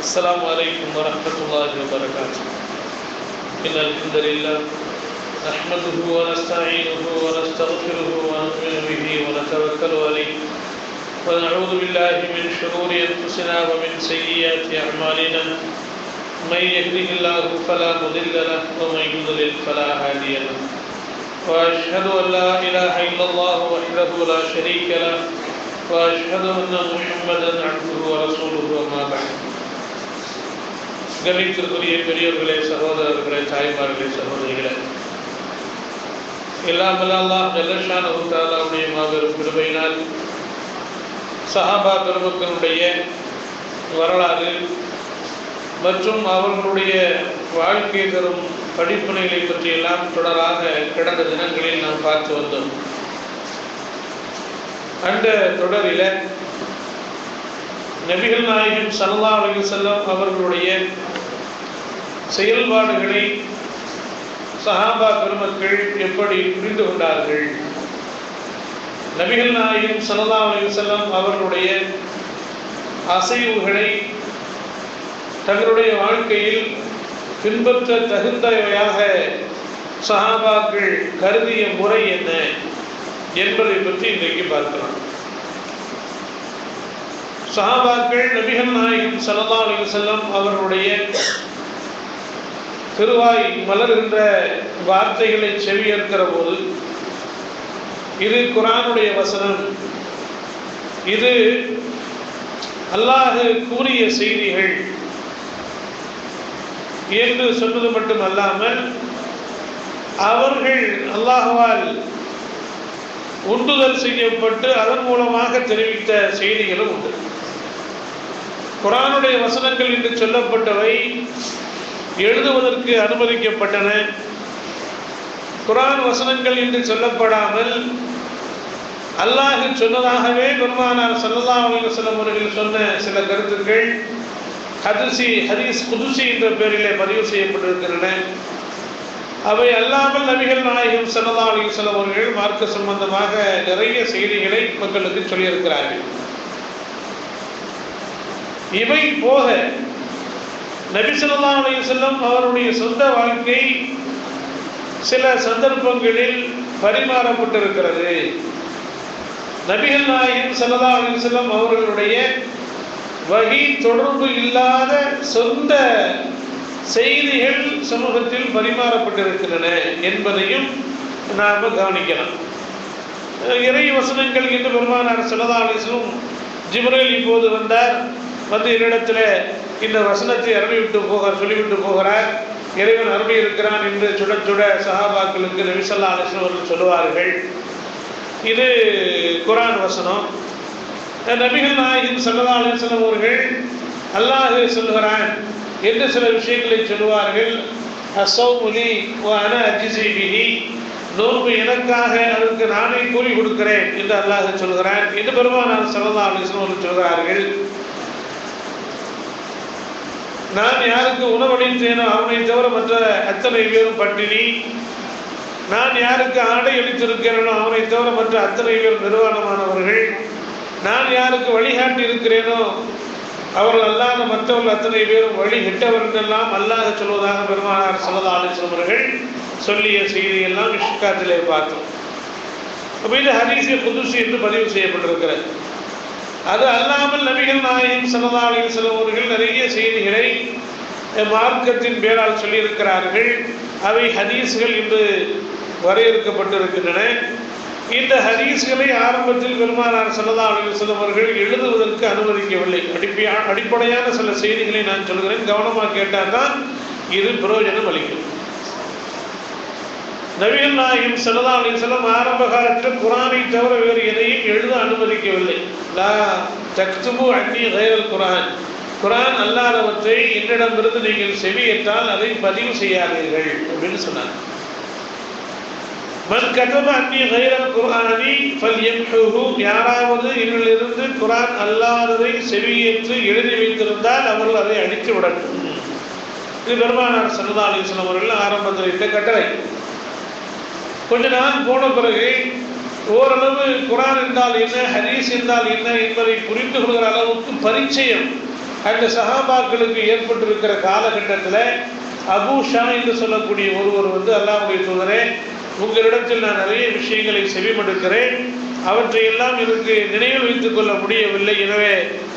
السلام عليكم ورحمة الله وبركاته. إن الحمد لله نحمده ونستعينه ونستغفره ونؤمن به ونتوكل عليه ونعوذ بالله من شرور أنفسنا ومن سيئات أعمالنا. من يهده الله فلا مضل له ومن يضلل فلا هادي له. وأشهد أن لا إله إلا الله وحده لا شريك له وأشهد أن محمدا عبده ورسوله. أما بعد. கணித்திற்குரிய பெரியோர்களே, சகோதரர்களே, தாய்மார்களே, சகோதரிகளே, எல்லாம் வல்ல அல்லாஹ் ஜல்லஷானஹு தஆலாவுடைய மாபெரும் கிருபையினால் சஹாபா பெருமக்களுடைய வரலாறு மற்றும் அவர்களுடைய வாழ்க்கை தரும் படிப்பினைகளை பற்றியெல்லாம் தொடராக கடந்த தினங்களில் நாம் பார்த்து வந்தோம். அந்த தொடரில் நபிகள் நாயகம் ஸல்லல்லாஹு அலைஹி வஸல்லம் அவர்களுடைய செயல்பாடுகளை சஹாபா பெருமக்கள் எப்படி புரிந்து கொண்டார்கள், நபிகள் நாயகம் ஸல்லல்லாஹு அலைஹி வஸல்லம் அவர்களுடைய அசைவுகளை தங்களுடைய வாழ்க்கையில் பின்பற்ற தகுந்தவையாக சஹாபாக்கள் கருதிய முறை என்ன என்பதை பற்றி இன்றைக்கு பார்க்கலாம். சஹாபாக்கள் நபிகள் நாயகம் ஸல்லல்லாஹு அலைஹி வஸல்லம் அவர்களுடைய திருவாய் மலர்கின்ற வார்த்தைகளை செவியேற்கிற போது, இது குர்ஆனுடைய வசனம், இது அல்லாஹ் கூறிய செய்திகள் என்று சொன்னது மட்டுமல்லாமல் அவர்கள் அல்லாஹ்வால் உந்துதல் செய்யப்பட்டு அதன் மூலமாக தெரிவித்த செய்திகளும் உண்டு. குர்ஆனுடைய வசனங்கள் என்று சொல்லப்பட்டவை எழுதுவதற்கு அனுமதிக்கப்பட்டன. குர்ஆன் வசனங்கள் என்று சொல்லப்படாமல் அல்லாஹ் சொன்னதாகவே பெருமானார் ஸல்லல்லாஹு அலைஹி வஸல்லம் அவர்கள் சொன்ன சில கருத்துக்கள் ஹதீஸ் குதுசி என்ற பெயரிலே பதிவு செய்யப்பட்டிருக்கின்றன. அவை அல்லாமல் நபிகள் நாயகம் ஸல்லல்லாஹு அலைஹி வஸல்லம் அவர்கள் மார்க்க சம்பந்தமாக நிறைய செய்திகளை மக்களுக்கு சொல்லியிருக்கிறார்கள். இவை போக நபி ஸல்லல்லாஹு அலைஹி வஸல்லம் அவருடைய சொந்த வாழ்க்கை சில சந்தர்ப்பங்களில் பரிமாறப்பட்டிருக்கிறது. நபிகள் நாயகம் ஸல்லல்லாஹு அலைஹி வஸல்லம் அவர்களுடைய வஹி தொடர்பு இல்லாத சொந்த செய்திகள் சமூகத்தில் பரிமாறப்பட்டிருக்கின்றன என்பதையும் நாம் கவனிக்கலாம். இறை வசனங்கள் என்று பெருமானார் ஸல்லல்லாஹு அலைஹி வஸல்லம் ஜிப்ரீல் இப்போது வந்தார், வந்து என்னிடத்தில் இந்த வசனத்தை சொல்லிவிட்டு போகிறார், இறைவன் அருளி இருக்கிறான் என்று சுட சுட சஹாபாக்களுக்கு நபி ஸல்லல்லாஹு அலைஹி வஸல்லம் அவர்கள் சொல்லுவார்கள். இது குர்ஆன் வசனம். நபிகள் நாயகம் ஸல்லல்லாஹு அலைஹி வஸல்லம் அவர்கள் அல்லாஹ் சொல்கிறான் என்று சில விஷயங்களை சொல்லுவார்கள். அஸ்ஸௌமு லீ வ அனா அஜ்ஸி பிஹி, நோன்பு எனக்காக, அதற்கு நானே கூலி கொடுக்கிறேன் என்று அல்லாஹ் சொல்கிறான் என்று பெருமானார் ஸல்லல்லாஹு அலைஹி வஸல்லம் அவர்கள் சொல்கிறார்கள். நான் யாருக்கு உணவளித்தேனோ அவனை தவிர மற்ற அத்தனை பேரும் பட்டினி, நான் யாருக்கு ஆடை அளித்திருக்கிறேனோ அவனை தவிர மற்ற அத்தனை பேரும் நிர்வாணமானவர்கள், நான் யாருக்கு வழிகாட்டி இருக்கிறேனோ அவர்கள் அல்லாத மற்றவர்கள் அத்தனை பேரும் வழி கெட்டவர்கள் எல்லாம் அல்லாஹ் சொல்வதாக பெருமானார் ஸல்லல்லாஹு அலைஹி வஸல்லம் அவர்கள் சொல்லிய செய்தியெல்லாம் மிஷ்காத்திலே பார்த்தோம். அப்போ இது ஹதீஸ் குதுசி என்று பதிவு செய்யப்பட்டிருக்கிறது. அது அல்லாமல் நபிகள் நாயகம் ஸல்லல்லாஹு அலைஹி வஸல்லம் அவர்கள் நிறைய செய்திகளை மார்க்கத்தின் பேரால் சொல்லியிருக்கிறார்கள். அவை ஹதீஸ்கள் என்று வரையறுக்கப்பட்டிருக்கின்றன. இந்த ஹதீஸ்களை ஆரம்பத்தில் பெருமானார் ஸல்லல்லாஹு அலைஹி வஸல்லம் அவர்கள் எழுதுவதற்கு அனுமதிக்கவில்லை. அடிப்படையான சில செய்திகளை நான் சொல்கிறேன், கவனமாக கேட்டால் தான் இது பிரயோஜனம் அளிக்கும். நபிகள் நாயகம் ஸல்லல்லாஹு அலைஹி வஸல்லம் ஆரம்ப காலத்தில் குர்ஆனை தவிர வேறு எதையும் எழுத அனுமதிக்கவில்லை. லா தக்துபு அன்னி கைரல் குர்ஆன், குர்ஆன் அல்லாதவற்றை என்னிடமிருந்து நீங்கள் செவியேற்றால் அதை பதிவு செய்யாதீர்கள் அப்படின்னு சொன்னார். மன் கதப அன்னி கைரல் குர்ஆனி ஃபல்யம்ஹுஹு, யாராவது என்னிலிருந்து குர்ஆன் அல்லாததை செவியேற்று எழுதி வைத்திருந்தால் அவர்கள் அதை அழித்து விடட்டும். இது பெருமானார் ஸல்லல்லாஹு அலைஹி வஸல்லம் அவர்கள் ஆரம்பத்தில் இந்த கட்டளை. கொஞ்ச நாள் போன பிறகு ஓரளவு குர்ஆன் என்றால் என்ன, ஹதீஸ் என்றால் என்ன என்பதை புரிந்து கொள்கிற அளவுக்கு பரிச்சயம் அந்த சஹாபாக்களுக்கு ஏற்பட்டிருக்கிற காலகட்டத்தில் அபூ ஷா என்று சொல்லக்கூடிய ஒருவர் வந்து, அல்லாஹ்வுடைய தூதரே, உங்களிடத்தில் நான் நிறைய விஷயங்களை செவிமடுக்கிறேன், அவற்றையெல்லாம் எனக்கு நினைவில் வைத்துக் கொள்ள முடியவில்லை, எனவே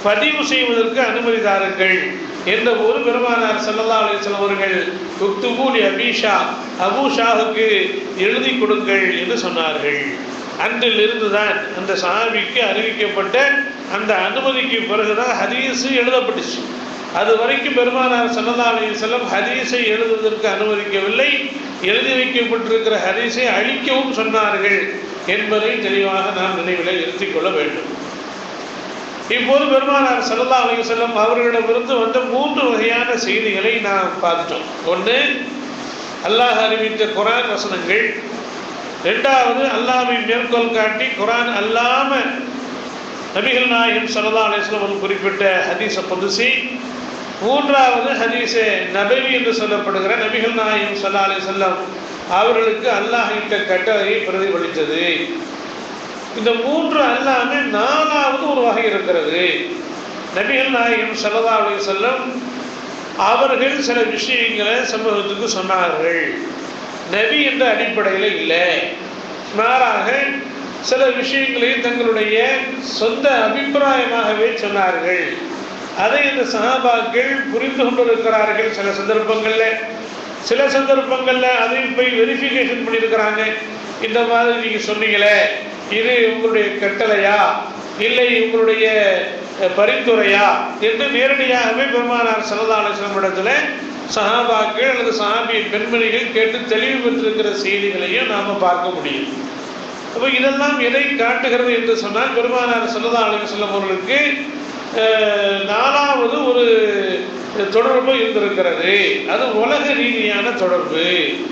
பதிவு செய்வதற்கு அனுமதி தாருங்கள் என்ற ஒரு பெருமானார் ஸல்லல்லாஹு அலைஹி வஸல்லம் அவர்கள் உக்துபூலி அபீஷா, அபூ ஷாவுக்கு எழுதி கொடுங்கள் என்று சொன்னார்கள். அன்றிலிருந்து தான் அந்த சஹாபிக்கு அறிவிக்கப்பட்ட அந்த அனுமதிக்கு பிறகுதான் ஹதீஸ் எழுதப்பட்டுச்சு. அது வரைக்கும் பெருமானார் ஸல்லல்லாஹு அலைஹி வஸல்லம் ஹதீஸை எழுதுவதற்கு அனுமதிக்கவில்லை, எழுதி வைக்கப்பட்டிருக்கிற ஹதீஸை அழிக்கவும் சொன்னார்கள் என்பதை தெளிவாக நாம் நினைவில் இருத்திக் கொள்ள வேண்டும். இப்போது பெருமானார் ஸல்லல்லாஹு அலைஹி வஸல்லம் அவர்களிடமிருந்து வந்த 3 வகையான செய்திகளை நாம் பார்த்துட்டோம். ஒன்று, அல்லாஹ் அறிவித்த குர்ஆன் வசனங்கள். ரெண்டாவது, அல்லாஹ்வை மேற்கோள் காட்டி குர்ஆன் அல்லாம நபிகள் நாயகம் ஸல்லல்லாஹு அலைஹி வஸல்லம் அவர்கள் குறிப்பிட்ட ஹதீஸ் குதுசி. மூன்றாவது, ஹதீஸே நபவி என்று சொல்லப்படுகிற நபிகள் நாயகம் ஸல்லல்லாஹு அலைஹி வஸல்லம் அவர்களுக்கு அல்லாஹ் இட்ட கட்டளையை பிரதிபலித்தது. இந்த 3 அல்லாம 4வது ஒரு வகை இருக்கிறது. நபிகள் நாயகம் ஸல்லல்லாஹு அலைஹி வஸல்லம் அவர்கள் சில விஷயங்களை சமூகத்துக்கு சொன்னார்கள். நபி என்ற அடிப்படையில் இல்லை, மாறாக சில விஷயங்களை தங்களுடைய சொந்த அபிப்பிராயமாகவே சொன்னார்கள். அதை இந்த சஹாபாக்கள் புரிந்து கொண்டிருக்கிறார்கள். சில சந்தர்ப்பங்களில் அதையும் போய் வெரிஃபிகேஷன் பண்ணியிருக்கிறாங்க. இந்த மாதிரி நீங்கள் சொன்னீங்களே, இது உங்களுடைய கட்டளையா இல்லை உங்களுடைய பரிந்துரையா என்று நேரடியாகவே பெருமானார் ஸல்லல்லாஹு அலைஹி வஸல்லம் இடத்துல சஹாபாக்கள் அல்லது சஹாபி பெண்மணிகள் கேட்டு தெளிவு பெற்றிருக்கிற செய்திகளையும் நாம் பார்க்க முடியும். அப்போ இதெல்லாம் எதை காட்டுகிறது என்று சொன்னால், பெருமானார் ஸல்லல்லாஹு அலைஹி வஸல்லம் அவர்களுக்கு 4வது ஒரு தொடர்பு இருந்திருக்கிறது. அது உலக ரீதியான தொடர்பு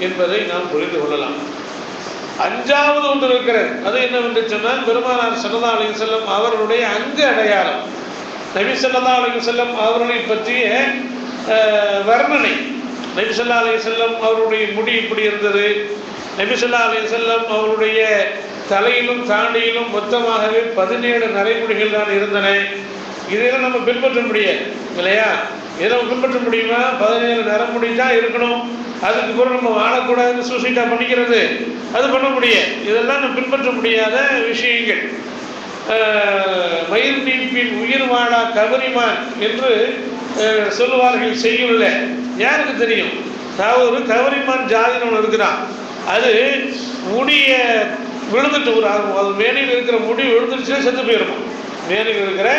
என்பதை நாம் புரிந்து கொள்ளலாம். 5வது ஒன்று இருக்கிறது. அது என்னவென்று சொன்னால், பெருமானார் ஸல்லல்லாஹு அலைஹி வஸல்லம் அவர்களுடைய அங்கு அடையாளம். நபி ஸல்லல்லாஹு அலைஹி வஸல்லம் அவர்களை பற்றிய வர்ணனை. நபி ஸல்லல்லாஹு அலைஹி வஸல்லம் அவருடைய முடி இப்படி இருந்தது, நபி ஸல்லல்லாஹு அலைஹி வஸல்லம் அவருடைய தலையிலும் தாண்டியிலும் மொத்தமாகவே 17 நரைமுடிகள் தான் இருந்தன. இதெல்லாம் நம்ம பின்பற்ற முடியாது இல்லையா? இதை நம்ம பின்பற்ற முடியுமா? 17 நரைமுடி தான் இருக்கணும், அதுக்கு பிறகு நம்ம வாழக்கூடாதுன்னு சூசைட்டா பண்ணிக்கிறது, அது பண்ண முடியாது. இதெல்லாம் நம்ம பின்பற்ற முடியாத விஷயங்கள். மயிர் நீப்பின் உயிர் வாழா கவரிமான் என்று சொல்லுவார்கள் செய்யுள்ள. யாருக்கு தெரியும்? ஒரு கவரிமான் ஜாதின்னு இருக்கிறான். அது முடிய விழுந்துட்டு, ஒரு மேனியில் இருக்கிற முடி விழுந்துருச்சுன்னா செத்து போயிருக்கும். மேனியில் இருக்கிற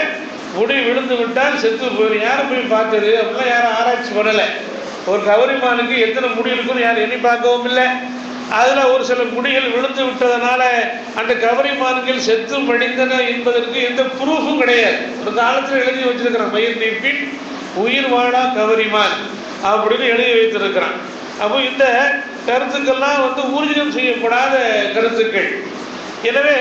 முடி விழுந்து விட்டால் செத்து போயிடும். யாரும் போய் பார்த்தது அப்படிலாம் யாரும் ஆராய்ச்சி பண்ணலை. ஒரு கவரிமானுக்கு எத்தனை முடி இருக்குன்னு யாரும் எண்ணி பார்க்கவும் இல்லை. அதில் ஒரு சில முடிகள் விழுந்து விட்டதுனால அந்த கவரிமான்கள் செத்து மடிந்தன என்பதற்கு எந்த ப்ரூஃபும் கிடையாது. ஒரு காலத்தில் எழுதி வச்சிருக்கிறான், மயிர் நீப்பின் உயிர் வாழா கவரிமான் அப்படின்னு எழுதி வைத்திருக்கிறான். அப்போ இந்த கருத்துக்கள்லாம் ஊர்ஜிதம் செய்யப்படாத கருத்துக்கள். எனவே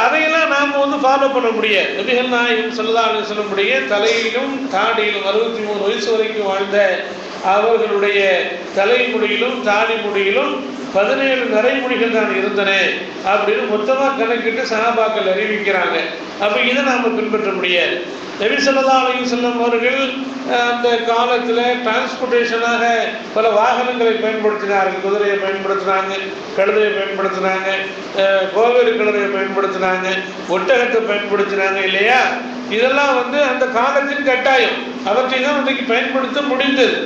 அதையெல்லாம் நாம் ஃபாலோ பண்ண முடியாது. நபிகள் நாயகம் ஸல்லல்லாஹு அலைஹி வஸல்லம் தலையிலும் தாடியிலும் 63 வயசு வரைக்கும் வாழ்ந்த அவர்களுடைய தலைமுடியிலும் தாடி முடியிலும் 17 நரைமுடிகள் தான் இருந்தன அப்படின்னு மொத்தமாக கணக்கிட்டு சஹாபாக்கள் அறிவிக்கிறாங்க. அப்போ இதை நாம் பின்பற்ற முடியாது. நபி ஸல்லல்லாஹு அலைஹி வஸல்லம் அவர்கள் அந்த காலத்தில் டிரான்ஸ்போர்ட்டேஷனாக பல வாகனங்களை பயன்படுத்தினார்கள். குதிரையை பயன்படுத்தினாங்க, கழுதையை பயன்படுத்தினாங்க, கோவேறு கழுதையை பயன்படுத்தினாங்க, ஒட்டகத்தை பயன்படுத்தினாங்க இல்லையா? இதெல்லாம் அந்த காலத்தின் கட்டாயம். அவற்றை தான் இன்றைக்கு பயன்படுத்த முடிந்தது.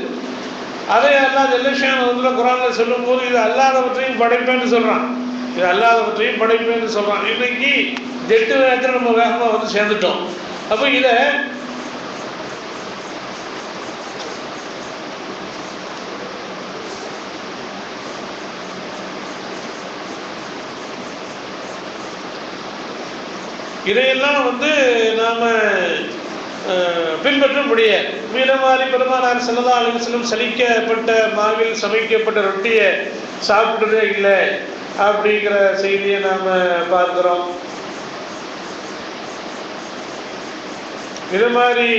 அதை அல்லாஹ் ஜல்லஷானஹு குர்ஆனில் சொல்லும் போது இது அல்லாதவற்றையும் படைப்பேன்னு சொல்றான், இது அல்லாதவற்றையும் படைப்பேன்னு சொல்றான். இன்னைக்கு ஜெட்டு வேகத்தில் நம்ம வேகமாக சேர்ந்துட்டோம். அப்போ இதையெல்லாம் நாம பின்பற்ற முடியாது. மீத மாதிரி பெருமானார் ஸல்லல்லாஹு அலைஹி வஸல்லம் சலிக்கப்பட்ட மாவில் சமைக்கப்பட்ட ரொட்டியை சாப்பிட்டதே இல்லை அப்படிங்கிற செய்தியை நாம் பார்க்கிறோம். இது மாதிரி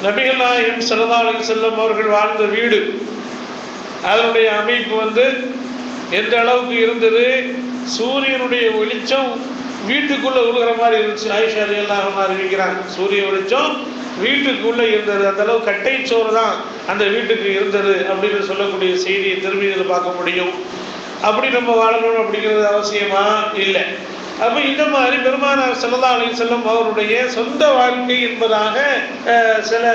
நபிகள் நாயகம் ஸல்லல்லாஹு அலைஹி வஸல்லம் அவர்கள் வாழ்ந்த வீடு, அதனுடைய அமைப்பு எந்த அளவுக்கு இருந்தது? சூரியனுடைய வெளிச்சம் வீட்டுக்குள்ளே விழுகிற மாதிரி இருந்துச்சு. ஆயிஷா ரலியல்லாஹு அறிவிக்கிறாங்க, சூரிய வெளிச்சம் வீட்டுக்குள்ளே இருந்தது, அந்த அளவு கட்டை சோறு தான் அந்த வீட்டுக்கு இருந்தது அப்படின்னு சொல்லக்கூடிய செய்தியை திரும்பியில் பார்க்க முடியும். அப்படி நம்ம வாழணும் அப்படிங்கிறது அவசியமா இல்லை. அப்போ இந்த மாதிரி பெருமானார் ஸல்லல்லாஹு அலைஹி வஸல்லம் அவருடைய சொந்த வாழ்க்கை என்பதாக சில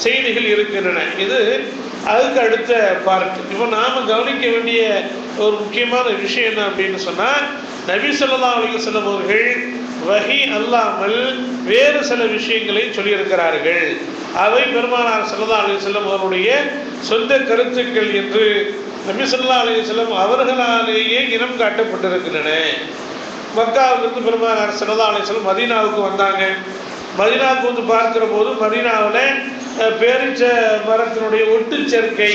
செய்திகள் இருக்கின்றன. இது அதுக்கு அடுத்த பார்ட். இப்போ நாம் கவனிக்க வேண்டிய ஒரு முக்கியமான விஷயம் என்ன அப்படின்னு சொன்னால், நபி ஸல்லல்லாஹு அலைஹி வஸல்லம் அவர்கள் வஹி அல்லாமல் வேறு சில விஷயங்களை சொல்லியிருக்கிறார்கள். அவை பெருமானார் ஸல்லல்லாஹு அலைஹி வஸல்லம் அவருடைய சொந்த கருத்துக்கள் என்று நபி ஸல்லல்லாஹு அலைஹி வஸல்லம் அவர்களாலேயே இனம் காட்டப்பட்டிருக்கின்றன. மக்காவிலிருந்து பெருமானார் ஸல்லல்லாஹு அலைஹி வஸல்லம் மதீனாவுக்கு வந்தாங்க. மதீனாவுக்கு வந்து பார்க்கிற போது மதீனாவில் பேரிச்ச மரத்தினுடைய ஒட்டு சேர்க்கை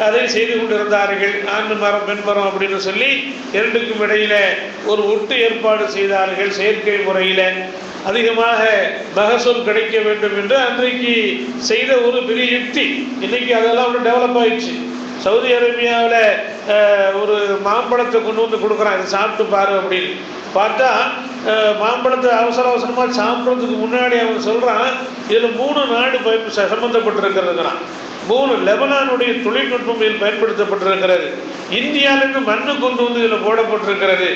அதை செய்து கொண்டிருந்தார்கள். ஆண் மரம் பெண் மரம் அப்படின்னு சொல்லி இரண்டுக்கும் இடையில ஒரு ஒட்டு ஏற்பாடு செய்தார்கள். செயற்கை முறையில் அதிகமாக மகசூல் கிடைக்க வேண்டும் என்று அன்றைக்கு செய்த ஒரு பெரிய யுக்தி. இன்னைக்கு அதெல்லாம் ஒரு டெவலப் ஆயிடுச்சு. சவுதி அரேபியாவில் ஒரு மாம்பழத்தை கொண்டு வந்து கொடுக்குறான், இதை சாப்பிட்டு பாரு அப்படின்னு. பார்த்தா மாம்பழத்தை அவசரமாக சாப்பிட்றதுக்கு முன்னாடி அவன் சொல்கிறான், இதில் 3 நாடு சம்பந்தப்பட்டிருக்கிறதுங்கிறான். 3 லெபனானுடைய தொழில்நுட்பம் இதில் பயன்படுத்தப்பட்டிருக்கிறது. இந்தியாவிலிருந்து மண்ணு கொண்டு வந்து இதில் போடப்பட்டிருக்கிறது.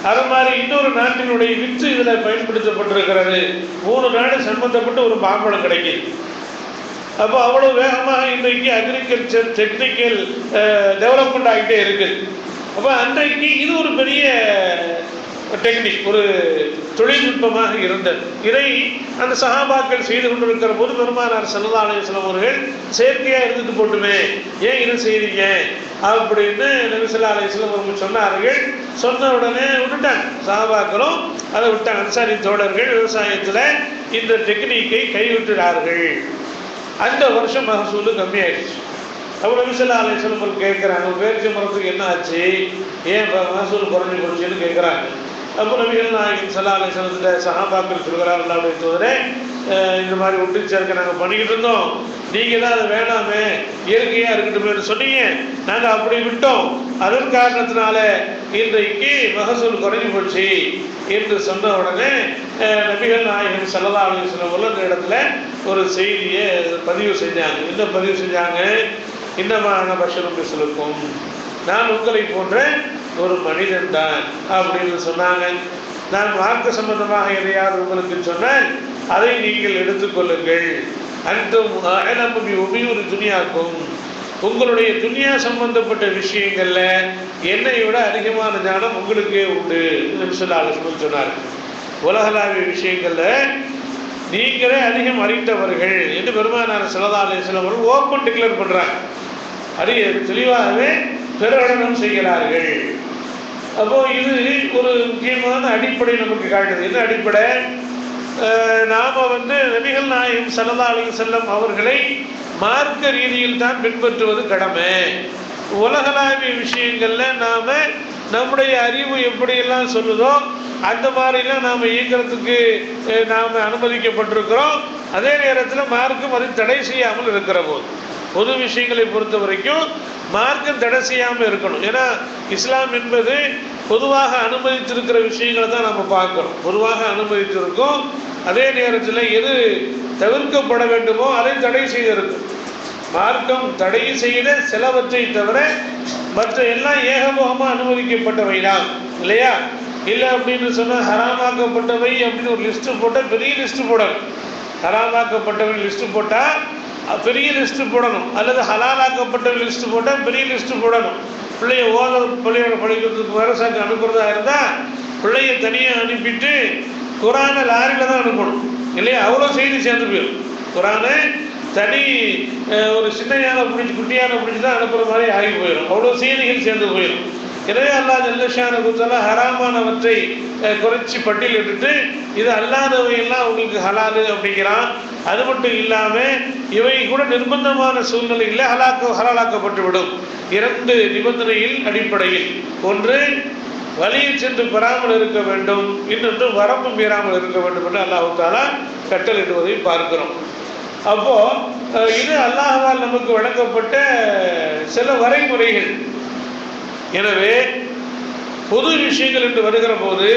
அது மாதிரி இன்னொரு நாட்டினுடைய வித்து இதில் பயன்படுத்தப்பட்டிருக்கிறது. 3 நாடு சம்பந்தப்பட்டு ஒரு மாம்பழம் கிடைக்குது. அப்போ அவ்வளோ வேகமாக இன்றைக்கு அக்ரிகல்ச்சர் டெக்னிக்கல் டெவலப்மெண்ட் ஆகிட்டே இருக்குது. அப்போ அன்றைக்கு இது ஒரு பெரிய டெக்னிக், ஒரு தொழில்நுட்பமாக இருந்தது. இதை அந்த சஹாபாக்கள் செய்து கொண்டிருக்கிற போது பெருமானார் ஸல்லல்லாஹு அலைஹி வஸல்லம் அவர்கள் செயற்கையாக இருந்துட்டு போட்டுமே, ஏன் இது செய்றீங்க அப்படின்னு நபி ஸல்லல்லாஹு அலைஹி வஸல்லம் அவர்கள் சொன்னார்கள். சொன்ன உடனே விட்டுட்டாங்க, சஹாபாக்களும் அதை விட்டாங்க. அன்சாரி தோழர்கள் விவசாயத்தில் இந்த டெக்னிக்கை கைவிட்டுறார்கள். அந்த வருஷம் மகசூல் கம்மியாயிடுச்சு. அப்போ நபி ஸல்லல்லாஹு அலைஹி வஸல்லம் கேட்குறாங்க, பேரிச்ச மரத்துக்கு என்ன ஆச்சு, ஏன் மகசூல் குறைஞ்சி போச்சுன்னு கேட்குறாங்க. அப்போ நபிகள் நாயகம் ஸல்லல்லாஹு அலைஹி வஸல்லம் சஹாபாக்கள் சொல்கிறார், அல்லாஹ்வுடைய தூதரே, இந்த மாதிரி ஒட்டு சேர்க்க நாங்கள் பண்ணிக்கிட்டு இருந்தோம், நீங்கள் தான் அதை வேணாமே இயற்கையாக இருக்கட்டும் சொன்னீங்க, நாங்கள் அப்படி விட்டோம், அதன் காரணத்தினால இன்றைக்கு மகசூல் குறைஞ்சி போச்சு என்று சொன்ன உடனே நபிகள் நாயகம் ஸல்லல்லாஹு அலைஹி வஸல்லம் அந்த இடத்துல ஒரு செய்தியை பதிவு செஞ்சாங்க. என்ன பதிவு செஞ்சாங்க? இன்னமான பஷரும் மிஸ்லுக்கும், நான் உங்களை போன்ற ஒரு மனிதன் தான் அப்படின்னு சொன்னாங்க. நான் மார்க்க சம்பந்தமாக எதையாவது உங்களுக்கு சொன்னால் அதை நீங்கள் எடுத்துக்கொள்ளுங்கள். அன்றும் ஒரு துனியாக்கும், உங்களுடைய துனியா சம்பந்தப்பட்ட விஷயங்கள்ல என்னை விட அதிகமான ஞானம் உங்களுக்கே உண்டு என்று சொன்னார். உலகளாவிய விஷயங்கள்ல நீங்களே அதிகம் அறிந்தவர்கள் என்று பெருமானார் ஸல்லல்லாஹு அலைஹி வஸல்லம் அவர்கள் ஓப்பன் டிக்ளேர் பண்றாங்க. அறிய தெளிவாகவே பிரகடனம் செய்கிறார்கள். அப்போ இது ஒரு முக்கியமான அடிப்படை நமக்கு காட்டுது. என்ன அடிப்படை? நாம நபிகள் நாயகம் ஸல்லல்லாஹு அலைஹி வஸல்லம் அவர்களை மார்க்க ரீதியில் தான் பின்பற்றுவது கடமை. உலகளாவிய விஷயங்கள்ல நாம நம்முடைய அறிவு எப்படியெல்லாம் சொல்லுதோ அந்த மாதிரிலாம் நாம் இயங்கிறதுக்கு நாம் அனுமதிக்கப்பட்டிருக்கிறோம். அதே நேரத்தில் மார்க்கம் அதை தடை செய்யாமல் இருக்கிற போது, பொது விஷயங்களை பொறுத்த வரைக்கும் மார்க்கம் தடை செய்யாமல் இருக்கணும். ஏன்னா இஸ்லாம் என்பது பொதுவாக அனுமதித்திருக்கிற விஷயங்களை தான் நம்ம பார்க்கணும். பொதுவாக அனுமதித்திருக்கோம். அதே நேரத்தில் எது தவிர்க்கப்பட வேண்டுமோ அதை தடை செய்திருக்கும். மார்க்கம் தடை செய்த சிலவற்றை தவிர மற்ற எல்லாம் ஏகபோகமாக அனுமதிக்கப்பட்டவை தான், இல்லையா? இல்லை அப்படின்னு சொன்னால் ஹராமாக்கப்பட்டவை அப்படின்னு ஒரு லிஸ்ட்டு போட்டால் பெரிய லிஸ்ட்டு போடணும். ஹராமாக்கப்பட்டவை லிஸ்ட்டு போட்டால் பெரிய லிஸ்ட்டு போடணும், அல்லது ஹலாலாக்கப்பட்டவை லிஸ்ட்டு போட்டால் பெரிய லிஸ்ட்டு போடணும். பிள்ளையோட படிக்கிறதுக்கு மதரசாக்கு அனுப்புறதா இருந்தால் பிள்ளைய தனியாக அனுப்பிட்டு குரானை லாரியில் தான் அனுப்பணும், இல்லையா? அவ்வளோ செய்தி சேர்ந்து போயிடும். குரானை தனி ஒரு சின்ன யானை பிடிச்சி குட்டியான பிடிச்சி தான் அனுப்புகிற மாதிரி ஆகி போயிடும். அவ்வளோ செய்திகள் சேர்ந்து போயிடும். எனவே அல்லாஹ் ஜல்ல ஷானஹு ஹராமானவற்றை குறைச்சி பட்டியலிட்டு இது அல்லாதவையெல்லாம் உங்களுக்கு ஹலாலு அப்படிங்கிறான். அது மட்டும் இல்லாமல் இவை கூட நிர்பந்தமான சூழ்நிலையில் ஹலாலாக்கப்பட்டு விடும். 2 நிபந்தனையில் அடிப்படையில், ஒன்று வழியில் சென்று பெறாமல் இருக்க வேண்டும், இன்னொன்று வரம்பு மீறாமல் இருக்க வேண்டும் என்று அல்லாஹ் தஆலா கட்டளையிடுவதை பார்க்கிறோம். அப்போ இது அல்லாஹ்வால் நமக்கு வழங்கப்பட்ட சில வரைமுறைகள். எனவே பொது விஷயங்கள் என்று வருகிற போது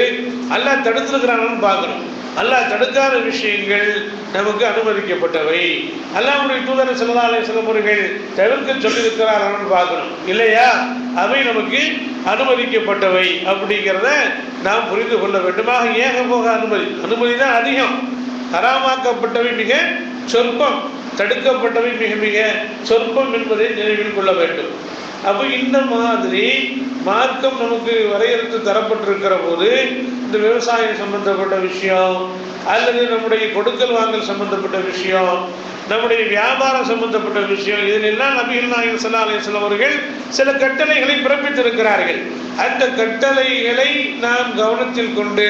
அல்லாஹ் தடுத்திருக்கிறான்னு பார்க்கணும். அல்லாஹ் தடுக்காத விஷயங்கள் நமக்கு அனுமதிக்கப்பட்டவை. அல்லாஹ்வுடைய தூதர் ஸல்லல்லாஹு அலைஹி வஸல்லம் அவர்கள் தவிர்க்க சொல்லியிருக்கிறார்கள் பார்க்கணும். இல்லையா? அவை நமக்கு அனுமதிக்கப்பட்டவை அப்படிங்கிறத நாம் புரிந்து கொள்ள வேண்டுமாக. ஏக போக அனுமதி தான் அதிகம். ஹராமாக்கப்பட்டவை மிக சொற்பம், தடுக்கப்பட்டவை மிக மிக சொற்பம் என்பதை நினைவில் கொள்ள வேண்டும். அப்போ இந்த மாதிரி மார்க்கம் நமக்கு வரையறுத்து தரப்பட்டிருக்கிற போது இந்த விவசாயம் சம்பந்தப்பட்ட விஷயம், அல்லது நம்முடைய கொடுக்கல் வாங்கல் சம்பந்தப்பட்ட விஷயம், நம்முடைய வியாபாரம் சம்பந்தப்பட்ட விஷயம், இதிலெல்லாம் நபிகள் நாயகம் ஸல்லல்லாஹு அலைஹி வஸல்லம் அவர்கள் சில கட்டளைகளை பிறப்பித்திருக்கிறார்கள். அந்த கட்டளைகளை நாம் கவனத்தில் கொண்டு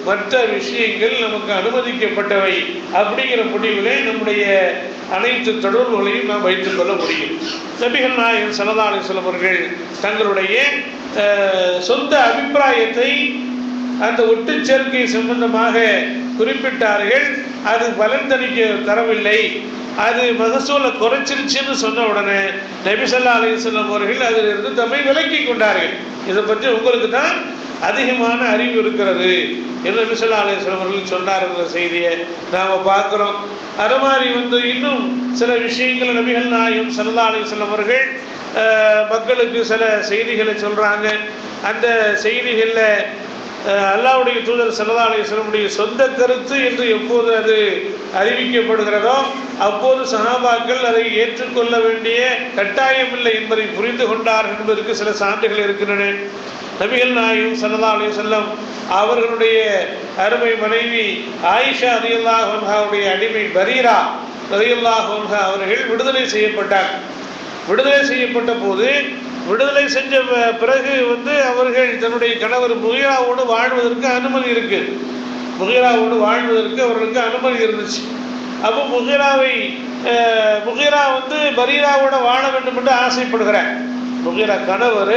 மற்ற விஷயங்கள் நமக்கு அனுமதிக்கப்பட்டவை அப்படிங்கிற முடிவிலே நம்முடைய அனைத்து தொடர்புகளையும் நாம் வைத்துக் கொள்ள முடியும். நபிகள் நாயகம் ஸல்லல்லாஹு அலைஹி வஸல்லம் அவர்கள் தங்களுடைய சொந்த அபிப்பிராயத்தை அந்த ஒட்டு சேர்க்கை சம்பந்தமாக குறிப்பிட்டார்கள். அது பலன் தரவில்லை, அது மகசூலை குறைச்சிருச்சுன்னு சொன்ன உடனே நபி ஸல்லல்லாஹு அலைஹி வஸல்லம் அவர்கள் அதிலிருந்து தம்மை விலக்கி கொண்டார்கள். இதை பற்றி உங்களுக்கு தான் அதிகமான அறிவு இருக்கிறது என்று நபி ஸல்லல்லாஹு அலைஹி வஸல்லம் அவர்கள் சொன்னார்ங்கிற செய்தியை நாம் பார்க்குறோம். அது மாதிரி இன்னும் சில விஷயங்கள் நபிகள் நாயகம் ஸல்லல்லாஹு அலைஹி வஸல்லம் அவர்கள் மக்களுக்கு சில செய்திகளை சொல்கிறாங்க. அந்த செய்திகளில் அல்லாஹ்வுடைய தூதர் ஸல்லல்லாஹு அலைஹி வஸல்லம் சொந்த கருத்து என்று எப்போது அது அறிவிக்கப்படுகிறதோ அப்போது சஹாபாக்கள் அதை ஏற்றுக்கொள்ள வேண்டிய கட்டாயமில்லை என்பதை புரிந்து கொண்டார் என்பதற்கு சில சான்றுகள் இருக்கின்றன. நபிகள் நாயகம் ஸல்லல்லாஹு அலைஹி வஸல்லம் அவர்களுடைய அருமை மனைவி ஆயிஷா ரலியல்லாஹு அன்ஹாவுடைய அடிமை பரீரா ரலியல்லாஹு அன்ஹா அவர்கள் விடுதலை செய்யப்பட்டார். விடுதலை செய்யப்பட்ட போது விடுதலை செஞ்ச பிறகு அவர்கள் தன்னுடைய கணவர் முகீராவோடு வாழ்வதற்கு அனுமதி இருக்கு. முகீராவோடு வாழ்வதற்கு அவர்களுக்கு அனுமதி இருந்துச்சு. அப்போ முகீரா பரீராவோட வாழ வேண்டும் என்று ஆசைப்படுகிறார். முகீரா கணவர்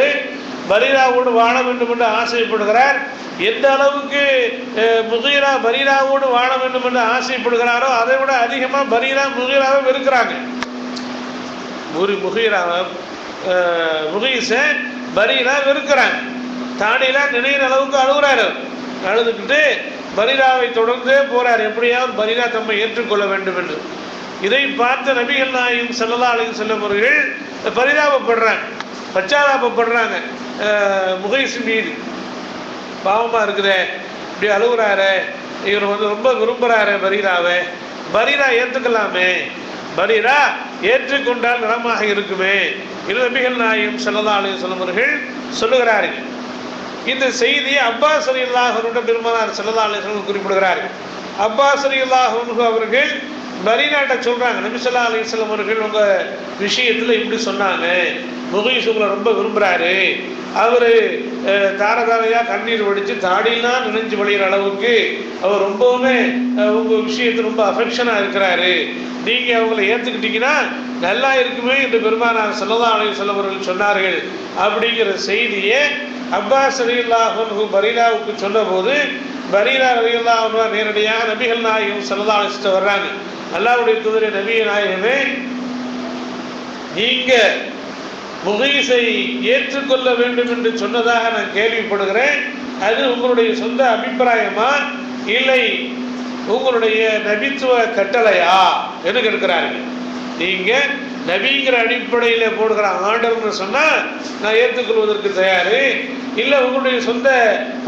பரீராவோடு வாழ வேண்டும் என்று ஆசைப்படுகிறார். எந்த அளவுக்கு முகீரா பரீராவோடு வாழ வேண்டும் என்று ஆசைப்படுகிறாரோ அதை விட அதிகமாக முகீராவை வெறுக்கிறாங்க. முகீஸை பரீரா வெறுக்கிறாங்க. தாடியெல்லாம் நினைகிற அளவுக்கு அழுகுறாரு. அழுதுகிட்டு பரீராவை தொடர்ந்தே போறார், எப்படியாவது பரீரா தம்மை ஏற்றுக்கொள்ள வேண்டும் என்று. இதை பார்த்த நபிகள் நாயகம் ஸல்லல்லாஹு அலைஹி வஸல்லம் அவர்கள் பரிதாபப்படுறாங்க, பச்சாதாபப்படுறாங்க முகீஸ் மீது. பாவமாக இருக்குதே, இப்படி அழுகுறாரு, இவர் ரொம்ப விரும்புகிறாரு பரீராவை, பரீரா ஏற்றுக்கலாமே, பரீரா ஏற்றுக்கொண்டால் நலமாக இருக்குமே என்று நபிகள் நாயகம் ஸல்லல்லாஹு அலைஹி வஸல்லம் அவர்கள் சொல்லுகிறார்கள். இந்த செய்தியை அப்பாஸ் ரலியல்லாஹு அன்ஹு பெருமானார் ஸல்லல்லாஹு அலைஹி வஸல்லம் குறிப்பிடுகிறார்கள். அப்பாஸ் ரலியல்லாஹு அன்ஹு அவர்கள் பரீராட்ட சொல்றாங்க, நபி ஸல்லல்லாஹு அலைஹி வஸல்லம் அவர்கள் உங்க விஷயத்துல இப்படி சொன்னாங்க, முகீஸ் உங்களை ரொம்ப விரும்புகிறாரு, அவர் தாரதாரையாக கண்ணீர் வடித்து தாடியெல்லாம் நினைஞ்சு வழிகிற அளவுக்கு அவர் ரொம்பவுமே உங்கள் விஷயத்தில் ரொம்ப அஃபெக்ஷனாக இருக்கிறாரு, நீங்கள் அவங்களை ஏற்றுக்கிட்டீங்கன்னா நல்லா இருக்குமே என்று பெருமானார் ஸல்லல்லாஹு அலைஹி வஸல்லம் அவர்கள் சொன்னார்கள். அப்படிங்கிற செய்தியை அப்பாஸ் ரலியல்லாஹு அன்ஹு பரீராவுக்கு சொன்னபோது பரீரா ரலியல்லாஹு அன்ஹு நேரடியாக நபிகள் நாயகம் ஸல்லல்லாஹு அலைஹி வஸல்லம் வர்றாங்க. அல்லாஹ்வுடைய தூதரே நபியே நாயகமே, நீங்கள் முகீஸை ஏற்றுக்கொள்ள வேண்டும் என்று சொன்னதாக நான் கேள்விப்படுகிறேன். அது உங்களுடைய சொந்த அபிப்பிராயமா இல்லை உங்களுடைய நபித்துவ கட்டளையா என்று கேட்கிறார்கள். நீங்கள் நபிங்கிற அடிப்படையில் போடுகிற ஆர்டர்னு சொன்னால் நான் ஏற்றுக்கொள்வதற்கு தயார், இல்லை உங்களுடைய சொந்த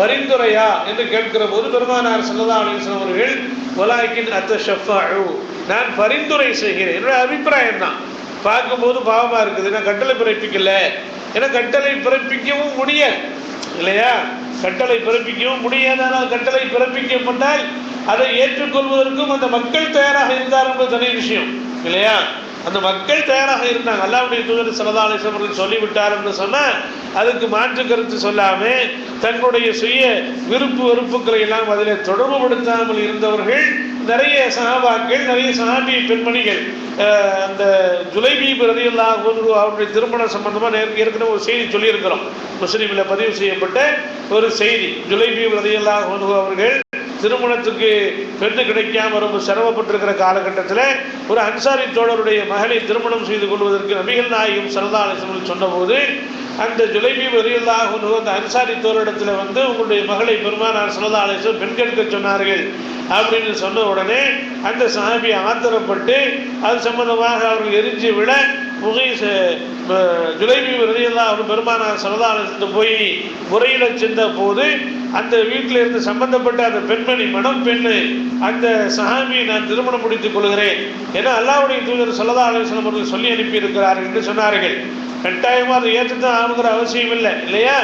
பரிந்துரையா என்று கேட்கிற போது பெருமானார் ஸல்லல்லாஹு அலைஹி வஸல்லம் அவர்கள் வலாக்கின் அத்தஷஃபஉ, நான் பரிந்துரை செய்கிறேன், என்னுடைய அபிப்பிராயம் தான். பார்க்கும்போது பாவமாக இருக்குது, நான் கட்டளை பிறப்பிக்கல, ஏன்னா கட்டளை பிறப்பிக்கவும் முடியாது இல்லையா, கட்டளை பிறப்பிக்கவும் முடியாது. ஆனால் கட்டளை பிறப்பிக்கப்பட்டால் அதை ஏற்றுக்கொள்வதற்கும் அந்த மக்கள் தயாராக இருந்தார் என்பது தனி விஷயம் இல்லையா. அந்த மக்கள் தயாராக இருந்தாங்க. அல்லாஹ்வுடைய தூதர் ஸல்லல்லாஹு அலைஹி வஸல்லம் அவர்கள் சொல்லிவிட்டார் என்று சொன்னால் அதுக்கு மாற்று கருத்து சொல்லாமல் தங்களுடைய சுய விருப்பு வெறுப்புகளை எல்லாம் அதில் தொடர்புபடுத்தாமல் இருந்தவர்கள் நிறைய சஹாபாக்கள், நிறைய சஹாபி பெண்மணிகள். அந்த ஜுலைபீப் ரலியல்லாஹு அன்ஹு அவருடைய திருமணம் சம்பந்தமாக ஏற்கனவே ஒரு செய்தி சொல்லியிருக்கிறோம், முஸ்லீமில் பதிவு செய்யப்பட்ட ஒரு செய்தி. ஜுலைபீப் ரலியல்லாஹு அன்ஹு அவர்கள் திருமணத்துக்கு பெண்ணு கிடைக்காம ரொம்ப சிரமப்பட்டிருக்கிற காலகட்டத்தில் ஒரு அன்சாரி தோழருடைய மகளை திருமணம் செய்து கொள்வதற்கு நபிகள் நாயகம் ஸல்லல்லாஹு அலைஹி வஸல்லம் சொன்னபோது அந்த ஜுலைபீப் ரலியல்லாஹு அன்ஹு அந்த அன்சாரி தோழரிடத்தில் வந்து உங்களுடைய மகளை பெருமானார் ஸல்லல்லாஹு அலைஹி வஸல்லம் பெண் கேட்க சொன்னார்கள் அப்படின்னு சொன்ன உடனே அந்த சஹாபி ஆத்திரப்பட்டு அது சம்பந்தமாக அவர்கள் எரிஞ்சு விட ஜுலைபீப் ரலியல்லாஹு அன்ஹு பெருமானார் ஸல்லல்லாஹு அலைஹி வஸல்லம் போய் முறையிட சென்ற போது அந்த வீட்டில் இருந்து சம்பந்தப்பட்ட அந்த பெண்மணி மனம் பெண்ணு அந்த சஹாபியை நான் திருமணம் முடித்துக் கொள்கிறேன் ஏன்னா அல்லாஹ்வுடைய தூதர் ஸல்லல்லாஹு அலைஹி வஸல்லம் அவர்கள் சொல்லி அனுப்பி இருக்கிறார்கள் என்று சொன்னார்கள். கட்டாயமாக அதை ஏற்றுத்தான் ஆகுங்கிற அவசியம் இல்லை இல்லையா?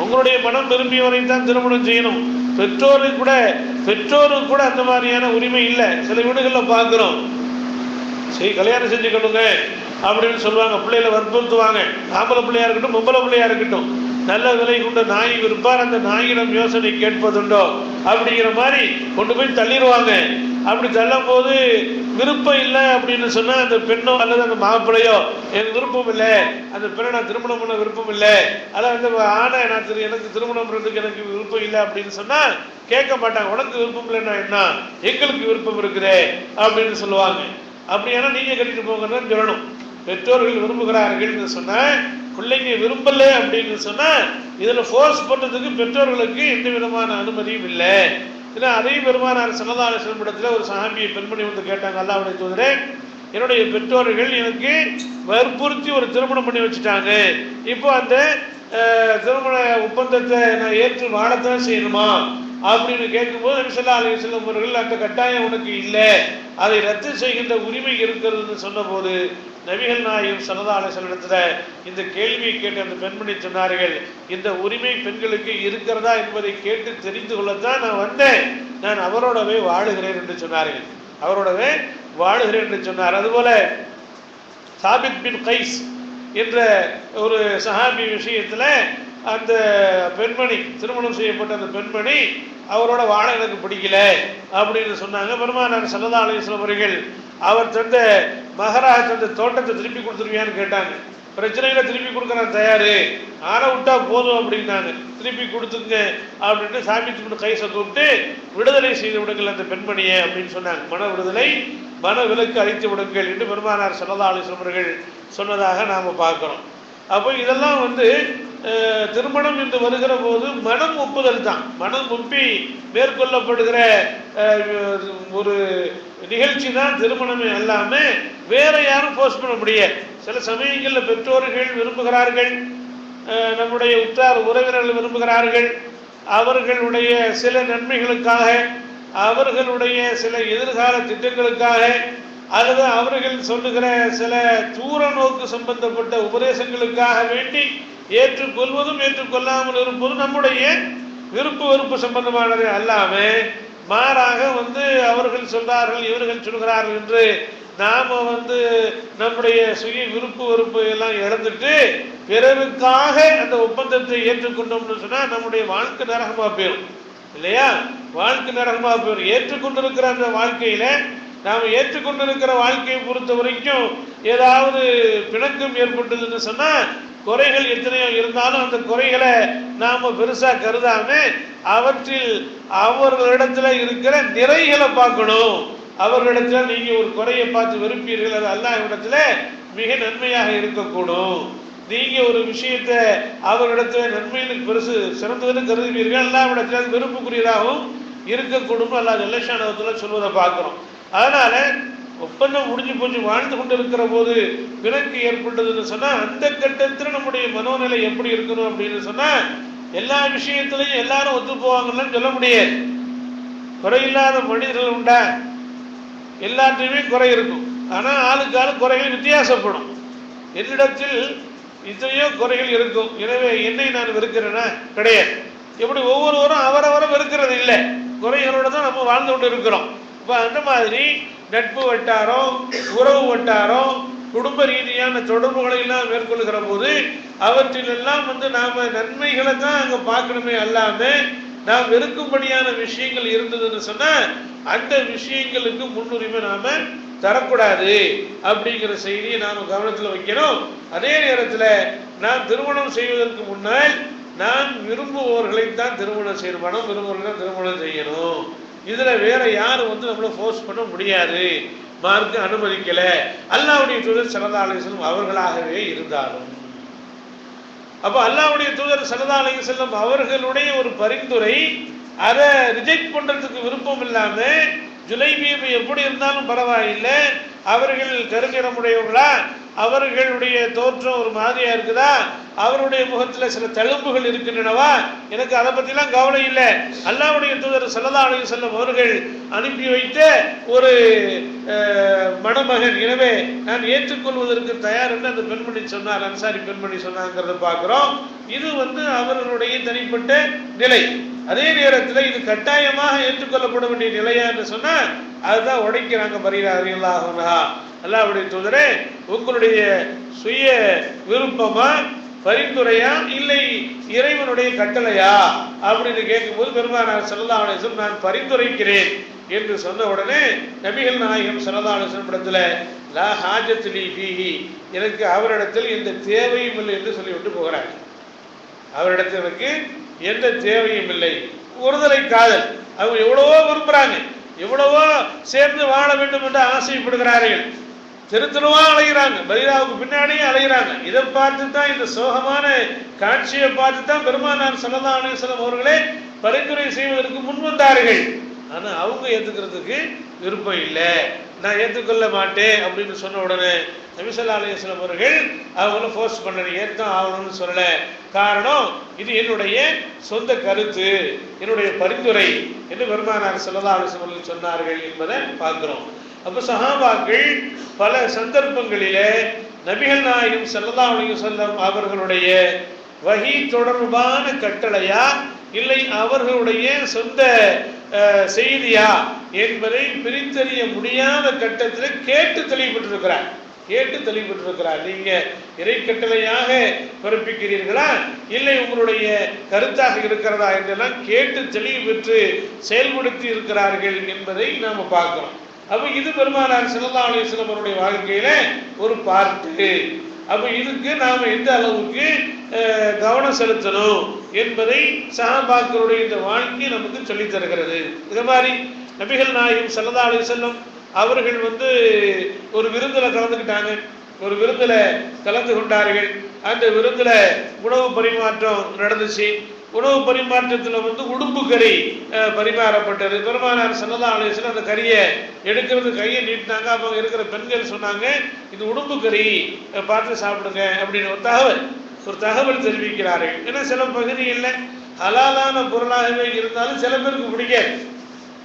உங்களுடைய மனம் விரும்பியவரை தான் திருமணம் செய்யணும். பெற்றோருக்கு கூட அந்த மாதிரியான உரிமை இல்லை. சில வீடுகளில் பார்க்குறோம், சரி கல்யாணம் செஞ்சுக்கணுங்க அப்படின்னு சொல்லுவாங்க, பிள்ளைகளை வற்புறுத்துவாங்க. ஆம்பளை பிள்ளையா இருக்கட்டும் பொம்பளை பிள்ளையா இருக்கட்டும், நல்ல விலை கொண்ட நாய் இருப்பார், அந்த நாயிடம் யோசனை கேட்பதுண்டோ அப்படிங்கிற மாதிரி கொண்டு போய் தள்ளிடுவாங்க. அப்படி தள்ளும் போது விருப்பம் இல்லை அப்படின்னு சொன்னா அந்த பெண்ணோ அல்லது அந்த மாப்பிள்ளையோ எனக்கு விருப்பம் இல்லை, அந்த பெண்ணை நான் திருமணம் பண்ண விருப்பம் இல்லை, அதான் அந்த ஆணை நான் எனக்கு திருமணம் பண்ணுறதுக்கு எனக்கு விருப்பம் இல்லை அப்படின்னு சொன்னா கேட்க மாட்டாங்க. உனக்கு விருப்பம் இல்லைன்னா என்ன, எங்களுக்கு விருப்பம் இருக்குதே அப்படின்னு சொல்லுவாங்க. அப்படியானா நீங்க கட்டிட்டு போங்கன்னு சொல்லணும். பெற்றோர்கள் விரும்புகிறார்கள் சொன்னா, பிள்ளைங்க விரும்பல அப்படின்னு சொன்னா இதுல ஃபோர்ஸ் பண்றதுக்கு பெற்றோர்களுக்கு எந்த விதமான அனுமதியும் இல்லை. ஏன்னா அதே பெருமானார் ஸல்லல்லாஹு அலைஹி வஸல்லம் இடத்துல ஒரு சஹாபியை பெண்மணி வந்து கேட்டாங்க, அல்லாஹ்வுடைய தூதரே என்னுடைய பெற்றோர்கள் எனக்கு வற்புறுத்தி ஒரு திருமணம் பண்ணி வச்சுட்டாங்க, இப்போ அந்த திருமண ஒப்பந்தத்தை நான் ஏற்று வாழத்தான் செய்யணுமா அப்படின்னு கேட்கும்போது நபி ஸல்லல்லாஹு அலைஹி வஸல்லம் அவர்கள் அந்த கட்டாயம் உனக்கு இல்லை, அதை ரத்து செய்கின்ற உரிமை இருக்கிறதுன்னு சொன்னபோது நபிகள் நாயகம் ஸல்லல்லாஹு அலைஹி வஸல்லம் இடத்துல இந்த கேள்வியை கேட்டு அந்த பெண்மணி சொன்னார்கள், இந்த உரிமை பெண்களுக்கு இருக்கிறதா என்பதை கேட்டு தெரிந்து கொள்ளத்தான் நான் வந்தேன், நான் அவரோடவே வாழுகிறேன் என்று சொன்னார்கள். அவரோடவே வாழுகிறேன் என்று சொன்னார். அதுபோல சாபித் பின் கைஸ் என்ற ஒரு சஹாபி விஷயத்துல அந்த பெண்மணி திருமணம் செய்யப்பட்ட அந்த பெண்மணி அவரோட வாழ எனக்கு பிடிக்கல அப்படின்னு சொன்னாங்க. பெருமானார் ஸல்லல்லாஹு அலைஹி வஸல்லம் அவர்கள் அவர் தந்த மகராக தந்த தோட்டத்தை திருப்பி கொடுத்துருவியான்னு கேட்டாங்க. பிரச்சனைகளை திருப்பி கொடுக்க நான் தயாரு, ஆற விட்டா போதும் அப்படின்னாங்க. திருப்பி கொடுத்துங்க அப்படின்னு சாபித் பின் கைஸை கூப்பிட்டு விடுதலை செய்து விடுங்கள் அந்த பெண்மணியை அப்படின்னு சொன்னாங்க. மன விடுதலை, மன விலக்கு அளித்து விடுங்கள் என்று பெருமானார் ஸல்லல்லாஹு அலைஹி வஸல்லம் அவர்கள் சொன்னதாக நாம் பார்க்கிறோம். அப்போ இதெல்லாம் வந்து திருமணம் என்று வருகிற போது மனம் ஒப்புதல் தான். மனம் ஒப்பி மேற்கொள்ளப்படுகிற ஒரு நிகழ்ச்சி தான் திருமணமே அல்லாம வேற யாரும் போஸ்ட் பண்ண முடியாது. சில சமயங்களில் பெற்றோர்கள் விரும்புகிறார்கள், நம்முடைய உற்றார் உறவினர்கள் விரும்புகிறார்கள், அவர்களுடைய சில நன்மைகளுக்காக, அவர்களுடைய சில எதிர்கால திட்டங்களுக்காக, அல்லது அவர்கள் சொல்லுகிற சில தூர நோக்கு சம்பந்தப்பட்ட உபதேசங்களுக்காக வேண்டி ஏற்றுக்கொள்வதும் ஏற்றுக்கொள்ளாமல் இருப்பதும் நம்முடைய விருப்பு வெறுப்பு சம்பந்தமானது அல்லாம மாறாக வந்து அவர்கள் சொல்றார்கள் இவர்கள் சொல்கிறார்கள் என்று நாம வந்து நம்முடைய சுய விருப்பு வெறுப்பு எல்லாம் இழந்துட்டு பிறருக்காக அந்த ஒப்பந்தத்தை ஏற்றுக்கொண்டோம்னு சொன்னா நம்முடைய வாழ்க்கை நரகமா போயிடும் இல்லையா? வாழ்க்கை நரகமா போயிடும். ஏற்றுக்கொண்டிருக்கிற அந்த வாழ்க்கையில நாம் ஏற்றுக்கொண்டிருக்கிற வாழ்க்கையை பொறுத்த வரைக்கும் ஏதாவது பிணக்கம் ஏற்பட்டதுன்னு சொன்னா குறைகள் எத்தனையோ இருந்தாலும் அந்த குறைகளை நாம பெருசா கருதாம அவற்றில் அவர்களிடத்துல இருக்கிற நிறைகளை பார்க்கணும். அவர்களிடத்துல நீங்க ஒரு குறையை பார்த்து வெறுப்பீர்கள், அது அல்லாஹ்விடத்துல மிக நன்மையாக இருக்கக்கூடும். நீங்க ஒரு விஷயத்தை அவர்களிடத்துல நன்மையில பெருசு சிறந்ததுன்னு கருதுவீர்கள், அல்லாஹ்விடத்துல அது வெறுப்புக்குரியதாகவும் இருக்கக்கூடும் அல்லாஹ் ஜல்ல ஷானஹு சொல்வதை பார்க்கிறோம். அதனால ஒப்பந்தம் முடிஞ்சு போச்சு, வாழ்ந்து கொண்டு இருக்கிற போது பிறகு ஏற்பட்டதுன்னு சொன்னா அந்த கட்டத்தில் நம்முடைய மனோநிலை எப்படி இருக்கணும் அப்படின்னு சொன்னா எல்லா விஷயத்திலையும் எல்லாரும் ஒத்து போவாங்கன்னு சொல்ல முடியாது. குறையில்லாத மனிதர்கள் உண்டா? எல்லாத்தையுமே குறை இருக்கும். ஆனா ஆளுக்கு ஆளு குறைகள் வித்தியாசப்படும். என்னிடத்தில் இத்தனையோ குறைகள் இருக்கும், எனவே என்னை நான் வெறுக்கிறேன்னா கிடையாது. எப்படி ஒவ்வொருவரும் அவரவரை வெறுக்கிறது இல்லை, குறைகளோட தான் நம்ம வாழ்ந்து கொண்டு இருக்கிறோம். இப்போ அந்த மாதிரி நட்பு வட்டாரம், உறவு வட்டாரம், குடும்ப ரீதியான தொடர்புகளை எல்லாம் மேற்கொள்ளுகிற போது அவற்றிலெல்லாம் வந்து நாம நன்மைகளை தான் அங்க பார்க்கணுமே அல்லாம நாம் வெறுக்கும்படியான விஷயங்கள் இருந்ததுன்னு சொன்னா அந்த விஷயங்களுக்கு முன்னுரிமை நாம தரக்கூடாது அப்படிங்கிற செய்தியை நாம கவனத்தில் வைக்கணும். அதே நேரத்தில் நாம் திருமணம் செய்வதற்கு முன்னால் நான் விரும்புபவர்களைத்தான் திருமணம் செய்யணும், மனம் விரும்புவர்கள் தான் திருமணம் செய்யணும். இதுல வேற யாரும் வந்து நம்மள ஃபோர்ஸ் பண்ண முடியாது, மார்க்கு அனுமதிக்கல. அல்லாஹ்வுடைய தூதர் ஸல்லல்லாஹு அலைஹி வஸல்லம் அவர்களாகவே இருந்தாலும் அப்போ அல்லாஹ்வுடைய தூதர் ஸல்லல்லாஹு அலைஹி வஸல்லம் அவர்களுடைய ஒரு பரிந்துரை, அதை ரிஜெக்ட் பண்றதுக்கு விருப்பம் இல்லாம ஜுலைபீப் எப்படி இருந்தாலும் பரவாயில்லை, அவர்கள் கருநிறமுடையவர்களா, அவர்களுடைய தோற்றம் ஒரு மாதிரியா இருக்குதா, அவருடைய முகத்துல சில தழும்புகள் இருக்கின்றனவா, எனக்கு அதை பத்திலாம் கவலை இல்லை. அல்லாஹ்வுடைய தூதர் ஸல்லல்லாஹு அலைஹி வஸல்லம் அவர்கள் அனுப்பி வைத்த ஒரு மணமகன், எனவே நான் ஏற்றுக்கொள்வதற்கு தயார் என்று அந்த பெண்மணி சொன்னார், அன்சாரி பெண்மணி சொன்னாங்கிறத பார்க்கிறோம். இது அவர்களுடைய தனிப்பட்ட நிலை. அதே நேரத்தில் இது கட்டாயமாக ஏற்றுக்கொள்ளப்பட வேண்டிய நிலையா என்று சொன்னா அதுதான் உடைக்கிறாங்க பரீரா ரலியல்லாஹு அன்ஹா. அல்லாஹ்வுடைய தூதரே, உங்களுடைய சுய விருப்பமா, பரிந்துரையா, இல்லை இறைவனுடைய கட்டளையா அப்படின்னு கேட்கும்போது பெருமானார் ஸல்லல்லாஹு அலைஹி வஸல்லம் நான் பரிந்துரைக்கிறேன் என்று சொன்ன உடனே நபிகள் நாயகம் ஸல்லல்லாஹு அலைஹி வஸல்லம் இடத்துல லா ஹாஜத் லீ ஃபீஹி, எனக்கு அவரிடத்தில் எந்த தேவையும் இல்லை என்று சொல்லிவிட்டு போகிறார். அவரிடத்தில் எனக்கு எந்த தேவையும் இல்லை. ஒருதலை காதல், அவங்க எவ்வளவோ விரும்புறாங்க, எவ்வளவோ சேர்ந்து வாழ வேண்டும் என்று ஆசைப்படுகிறார்கள், தெருத்தருவா அலைகிறாங்க, பரீராவுக்கு பின்னாடியே அலைகிறாங்க. இதை பார்த்து தான், இந்த சோகமான காட்சியை பார்த்து தான் பெருமானார் ஸல்லல்லாஹு அலைஹி வஸல்லம் அவர்களே பரிந்துரை செய்வதற்கு முன் வந்தார்கள். ஆனா அவங்க ஏத்துக்கிறதுக்கு விருப்பம் இல்லை, நான் ஏற்றுக்கொள்ள மாட்டேன் அப்படின்னு சொன்ன உடனே நபி ஸல்லல்லாஹு அலைஹி வஸல்லம் அவர்கள் அவங்கள ஃபோர்ஸ் பண்ண ஏற்றம் ஆகணும்னு சொல்லல. காரணம், இது என்னுடைய சொந்த கருத்து, என்னுடைய பரிந்துரை என்று பெருமானார் ஸல்லல்லாஹு அலைஹி வஸல்லம் சொன்னார்கள் என்பதை பார்க்கிறோம். அப்ப சஹாபாக்கள் பல சந்தர்ப்பங்களிலே நபிகள் நாயகம் ஸல்லல்லாஹு அலைஹி வஸல்லம் அவர்களுடைய வஹி தொடர்பான கட்டளையா, இல்லை அவர்களுடைய சொந்த செய்தியா என்பதை பிரித்தறிய முடியாத கட்டத்தில் கேட்டு தெளிவுபட்டிருக்கிறார். நீங்க இறை கட்டளையாக பிறப்பிக்கிறீர்களா, இல்லை உங்களுடைய கருத்தாக இருக்கிறதா என்றெல்லாம் கேட்டு தெளிவு பெற்று செயல்படுத்தி இருக்கிறார்கள் என்பதை நாம பார்க்கிறோம். அப்ப இது பெருமானார் ஸல்லல்லாஹு அலைஹி வஸல்லம் அவருடைய வாழ்க்கையில ஒரு பார்ட்டு. அப்ப இதுக்கு நாம எந்த அளவுக்கு கவனம் செலுத்தணும் என்பதை சஹாபாக்களுடைய இந்த வாழ்க்கை நமக்கு சொல்லி தருகிறது. இது மாதிரி நபிகள் நாயகம் ஸல்லல்லாஹு அலைஹி வஸல்லம் அவர்கள் ஒரு விருந்துல கலந்துக்கிட்டாங்க, ஒரு விருந்துல கலந்து கொண்டார்கள். அந்த விருந்துல உணவு பரிமாற்றம் நடந்துச்சு. உணவு பரிமாற்றத்தில் உடும்பு கறி பரிமாறப்பட்டது. பெருமானார் ஸல்லல்லாஹு அலைஹி வஸல்லம் அந்த கறியை எடுக்கிறது கையை நீட்டினாங்க. அப்போ இருக்கிற பெண்கள் சொன்னாங்க, இது உடும்பு கறி, பார்த்து சாப்பிடுங்க அப்படின்னு ஒரு தகவல் தெரிவிக்கிறார்கள். ஏன்னா சில பகுதிகளில் ஹலாலான பொருளாகவே இருந்தாலும் சில பேருக்கு பிடிக்காது,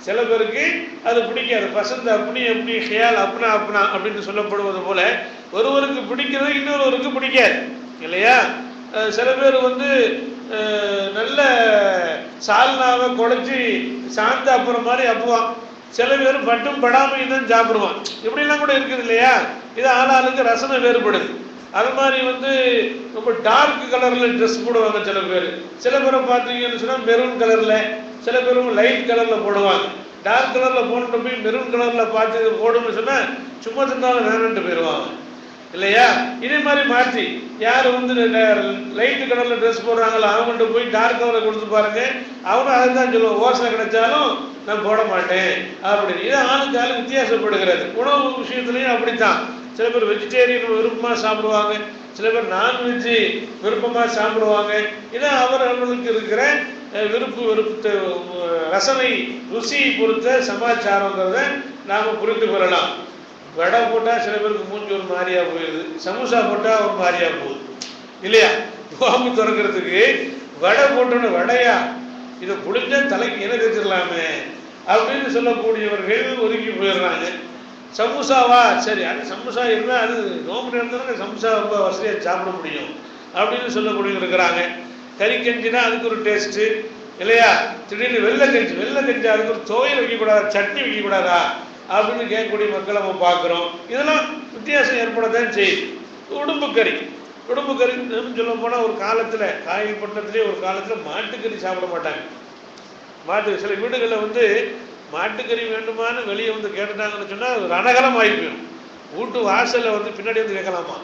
சில பேருக்கு அது பிடிக்காது. பசந்த அப்படி எப்படி ஹியால் அப்னா அப்னா அப்படின்னு சொல்லப்படுவது போல ஒருவருக்கு பிடிக்கிறது இன்னொருவருக்கு பிடிக்காது இல்லையா. சில பேர் நல்ல சால்னாவை குழைச்சி சாந்த அப்புறம் மாதிரி அப்புவான், சில பேர் பட்டும் படாமையும் தான் சாப்பிடுவான். இப்படிலாம் கூட இருக்குது இல்லையா. இது ஆளாளுக்கு ரசனை வேறுபடுது. அது மாதிரி ரொம்ப டார்க் கலர்ல ட்ரெஸ் போடுவாங்க சில பேர். சில பேரை பார்த்தீங்கன்னு சொன்னா மெரூன் கலர்ல, சில பேரும் லைட் கலர்ல போடுவாங்க. டார்க் கலர்ல போட்டு போய் மெரூன் கலர்ல பார்த்து போடுன்னு சொன்னா சும்மா தின்னாலும் வேணும்ட்டு போயிடுவாங்க இல்லையா. இதே மாதிரி மாற்றி யார் லைட் கலர்ல ட்ரெஸ் போடுறாங்களோ அவங்கள்ட்ட போய் டார்க் கலரை கொடுத்து பாருங்க, அவனும் அதை தான் சொல்லுவான், ஓசனை கிடைச்சாலும் நான் போட மாட்டேன் அப்படின்னு. இது ஆளுக்கு ஆளு வித்தியாசப்படுகிறது. உணவு விஷயத்துலையும் அப்படித்தான். சில பேர் வெஜிடேரியன் விருப்பமா சாப்பிடுவாங்க, சில பேர் நான்வெஜ் விருப்பமா சாப்பிடுவாங்க. இதான் அவர்களுக்கு இருக்கிற விருப்பு ரசனை ருசியை பொறுத்த சமாச்சாரங்கிறத நாம புரிந்து கொள்ளலாம். வடை போட்டா சில பேருக்கு மூஞ்சி ஒரு மாதிரியா போயிடுது, சமோசா போட்டா ஒரு மாதிரியா போகுது இல்லையா. வாம்பு திறக்கிறதுக்கு வடை போட்டோன்னு வடையா, இதை புடிஞ்சா தலைக்கு என்ன தெரிஞ்சிடலாமே அப்படின்னு சொல்லக்கூடியவர்கள் ஒதுக்கி போயிடுறாங்க. சமோசாவா, சரி அது சமோசா இருந்தால் அது நோம்பு இருந்தாலும் சமோசா ரொம்ப வசதியாக சாப்பிட முடியும் அப்படின்னு சொல்லக்கூடிய இருக்கிறாங்க. கறி கஞ்சினா அதுக்கு ஒரு டேஸ்ட்டு இல்லையா. திடீர்னு வெள்ளை கஞ்சி அதுக்கு ஒரு துவையல் வைக்கக்கூடாதா, சட்னி வைக்கக்கூடாதா அப்படின்னு கேட்கக்கூடிய மக்களை நம்ம பார்க்குறோம். இதெல்லாம் வித்தியாசம் ஏற்படத்தான் செய்யுது. உடும்பு கறி சொல்ல போனால் ஒரு காலத்தில் காயல்பட்டினத்திலே ஒரு காலத்தில் மாட்டுக்கறி சாப்பிட மாட்டாங்க. சில வீடுகளில் மாட்டுக்கறி வேண்டுமான்னு வெளியே கேட்டுட்டாங்கன்னு சொன்னால் ரணகலம் ஆகி போயிடும். வீட்டு வாசலில் பின்னாடி கேட்கலாமா,